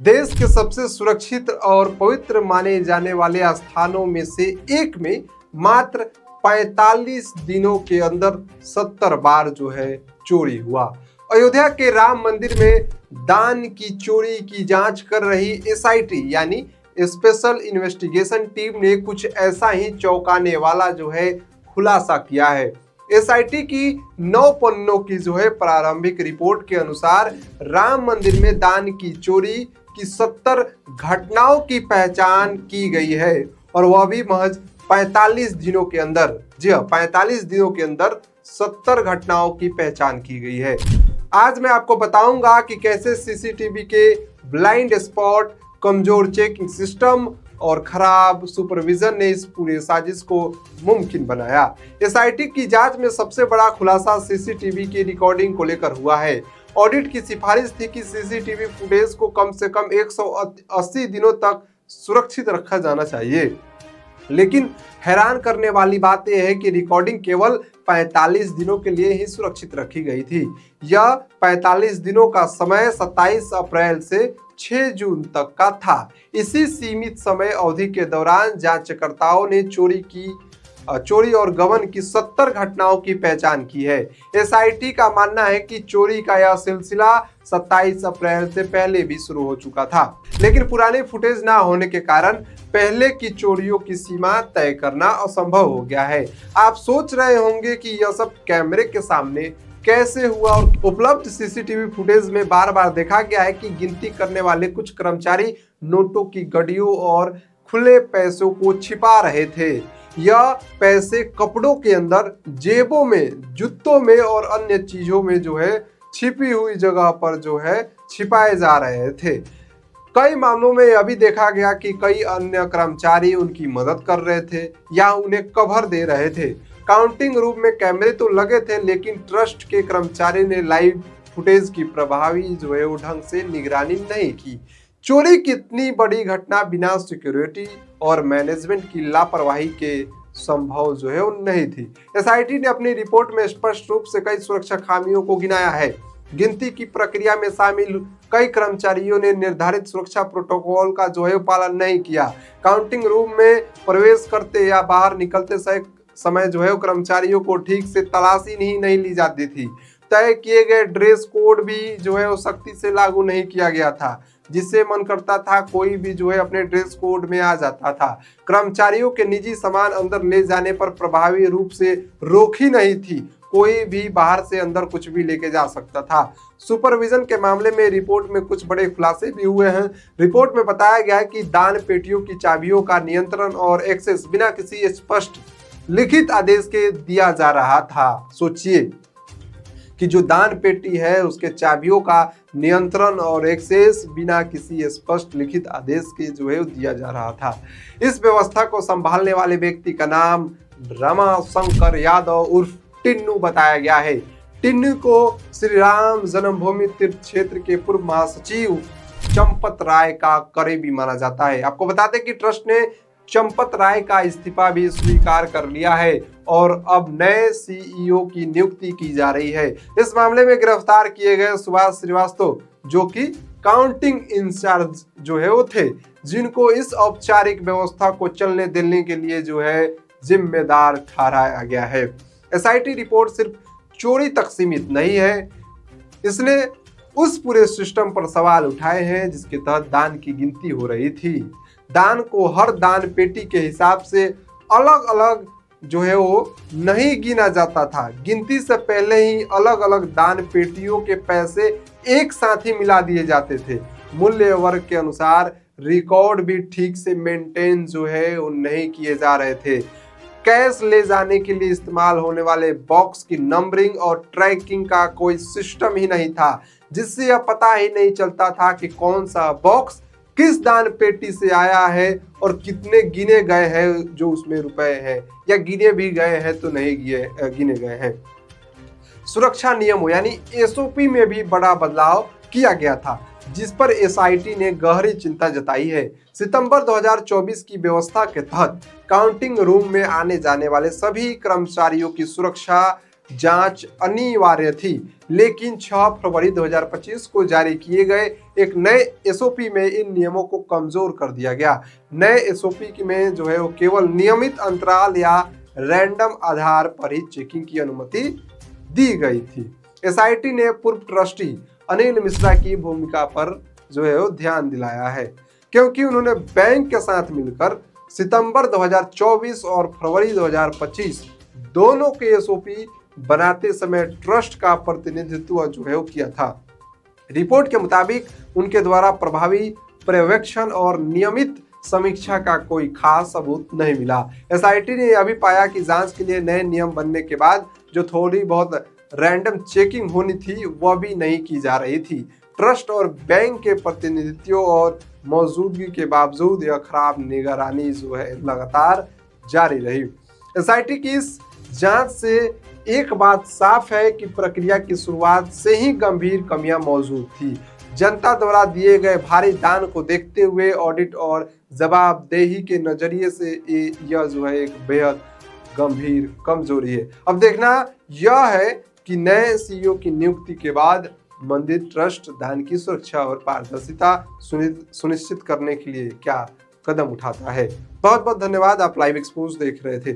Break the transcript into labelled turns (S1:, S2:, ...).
S1: देश के सबसे सुरक्षित और पवित्र माने जाने वाले स्थानों में से एक में मात्र 45 दिनों के अंदर 70 बार जो है चोरी हुआ। अयोध्या के राम मंदिर में दान की चोरी की जांच कर रही एसआईटी यानी स्पेशल इन्वेस्टिगेशन टीम ने कुछ ऐसा ही चौंकाने वाला जो है खुलासा किया है। एसआईटी की 9 पन्नों की जो है प्रारंभिक रिपोर्ट के अनुसार राम मंदिर में दान की चोरी की 70 घटनाओं की पहचान की गई है और वह भी महज 45 दिनों के अंदर। जी हाँ, 45 दिनों के अंदर 70 घटनाओं की पहचान की गई है। आज मैं आपको बताऊंगा कि कैसे सीसीटीवी के ब्लाइंड स्पॉट, कमजोर चेकिंग सिस्टम और खराब सुपरविजन ने इस पूरे साजिश को मुमकिन बनाया। एसआईटी की जांच में सबसे बड़ा खुलासा सीसीटीवी की रिकॉर्डिंग को लेकर हुआ है। ऑडिट की सिफारिश थी कि सीसीटीवी फुटेज को कम से कम 180 दिनों तक सुरक्षित रखा जाना चाहिए, लेकिन हैरान करने वाली बात यह है कि रिकॉर्डिंग केवल 45 दिनों के लिए ही सुरक्षित रखी गई थी। यह 45 दिनों का समय 27 अप्रैल से 6 जून तक का था। इसी सीमित समय अवधि के दौरान जांचकर्ताओं ने चोरी और गबन की 70 घटनाओं की पहचान की है। एसआईटी का मानना है कि चोरी का यह सिलसिला 27 अप्रैल से पहले भी शुरू हो चुका था, लेकिन पुराने फुटेज ना होने के कारण पहले की चोरियों की सीमा तय करना असंभव हो गया है। आप सोच रहे होंगे कि यह सब कैमरे के सामने कैसे हुआ, और उपलब्ध सीसीटीवी फुटेज में बार बार देखा गया है कि गिनती करने वाले कुछ कर्मचारी नोटों की गड्डियों और खुले पैसों को छिपा रहे थे। यह पैसे कपड़ों के अंदर, जेबों में, जूतों में और अन्य चीजों में जो है छिपी हुई जगह पर जो है छिपाए जा रहे थे। कई मामलों में यह भी देखा गया कि कई अन्य कर्मचारी उनकी मदद कर रहे थे या उन्हें कवर दे रहे थे। काउंटिंग रूम में कैमरे तो लगे थे, लेकिन ट्रस्ट के कर्मचारी ने लाइव फुटेज की प्रभावी जो है वो ढंग से निगरानी नहीं की। चोरी की इतनी बड़ी घटना बिना सिक्योरिटी और मैनेजमेंट की लापरवाही के संभव जो है वो नहीं थी। एसआईटी ने अपनी रिपोर्ट में स्पष्ट रूप से कई सुरक्षा खामियों को गिनाया है। गिनती की प्रक्रिया में शामिल कई कर्मचारियों ने निर्धारित सुरक्षा प्रोटोकॉल का जो है पालन नहीं किया। काउंटिंग रूम में प्रवेश करते या बाहर निकलते समय जो है कर्मचारियों को ठीक से तलाशी नहीं ली जाती थी। तय किए गए ड्रेस कोड भी जो है वो सख्ती से लागू नहीं किया गया था, जिससे मन करता था कोई भी जो है अपने ड्रेस कोड में आ जाता था। कर्मचारियों के निजी सामान अंदर ले जाने पर प्रभावी रूप से रोक ही नहीं थी, कोई भी बाहर से अंदर कुछ भी लेके जा सकता था। सुपरविजन के मामले में रिपोर्ट में कुछ बड़े खुलासे भी हुए हैं। रिपोर्ट में बताया गया है कि दान पेटियों की चाबियों का नियंत्रण और एक्सेस बिना किसी स्पष्ट लिखित आदेश के दिया जा रहा था। सोचिए कि जो दान पेटी है उसके चाबियों का नियंत्रण और एक्सेस बिना किसी स्पष्ट लिखित आदेश के जो है दिया जा रहा था। इस व्यवस्था को संभालने वाले व्यक्ति का नाम रमाशंकर यादव उर्फ टिन्नू बताया गया है। टिन्नू को श्री राम जन्मभूमि तीर्थ क्षेत्र के पूर्व महासचिव चंपत राय का करीबी माना जाता है। आपको बता दें कि ट्रस्ट ने चंपत राय का इस्तीफा भी स्वीकार कर लिया है और अब नए सीईओ की नियुक्ति की जा रही है। इस मामले में गिरफ्तार किए गए सुभाष श्रीवास्तव, जो कि काउंटिंग इंचार्ज जो है वो थे, जिनको इस औपचारिक व्यवस्था को चलने देने के लिए जो है जिम्मेदार ठहराया गया है। एसआईटी रिपोर्ट सिर्फ चोरी तक सीमित नहीं है, इसने उस पूरे सिस्टम पर सवाल उठाए हैं जिसके तहत दान की गिनती हो रही थी। दान को हर दान पेटी के हिसाब से अलग अलग जो है वो नहीं गिना जाता था। गिनती से पहले ही अलग अलग दान पेटियों के पैसे एक साथ ही मिला दिए जाते थे। मूल्य वर्ग के अनुसार रिकॉर्ड भी ठीक से मेंटेन जो है वो नहीं किए जा रहे थे। कैश ले जाने के लिए इस्तेमाल होने वाले बॉक्स की नंबरिंग और ट्रैकिंग का कोई सिस्टम ही नहीं था, जिससे यह पता ही नहीं चलता था कि कौन सा बॉक्स किस दान पेटी से आया है और कितने गिने गए हैं जो उसमें रुपए हैं, या गिने भी गए हैं तो नहीं गिने गए हैं। सुरक्षा नियमों यानी एसओपी में भी बड़ा बदलाव किया गया था, जिस पर एसआईटी ने गहरी चिंता जताई है। सितंबर 2024 की व्यवस्था के तहत काउंटिंग रूम में आने जाने वाले सभी कर्मचारियों की सुरक्षा जांच अनिवार्य थी, लेकिन 6 फरवरी 2025 को जारी किए गए एक नए एसओपी में इन नियमों को कमजोर कर दिया गया। नए एसओपी में जो है वो केवल नियमित अंतराल या रैंडम आधार पर ही चेकिंग की अनुमति दी गई थी। एसआईटी ने पूर्व ट्रस्टी अनिल मिश्रा की भूमिका पर जो है वो ध्यान दिलाया है, क्योंकि उन्होंने बैंक के साथ मिलकर सितंबर 2024 और फरवरी 2025 दोनों के एसओपी बनाते समय ट्रस्ट का प्रतिनिधित्व जो है वो किया था। रिपोर्ट के मुताबिक उनके द्वारा प्रभावी पर्यवेक्षण और नियमित समीक्षा का कोई खास सबूत नहीं मिला। एसआईटी ने यह भी पाया कि जांच के लिए नए नियम बनने के बाद जो थोड़ी बहुत रैंडम चेकिंग होनी थी वह भी नहीं की जा रही थी। ट्रस्ट और बैंक के प्रतिनिधित्व और मौजूदगी के बावजूद यह खराब निगरानी जो है लगातार जारी रही। एसआईटी की इस जांच से एक बात साफ है कि प्रक्रिया की शुरुआत से ही गंभीर कमियां मौजूद थी। जनता द्वारा दिए गए भारी दान को देखते हुए ऑडिट और जवाबदेही के नजरिए से यह जो है एक बेहद गंभीर कमजोरी है। अब देखना यह है कि नए सीईओ की नियुक्ति के बाद मंदिर ट्रस्ट दान की सुरक्षा और पारदर्शिता सुनिश्चित करने के लिए क्या कदम उठाता है। बहुत बहुत धन्यवाद। आप लाइव एक्सपोज देख रहे थे।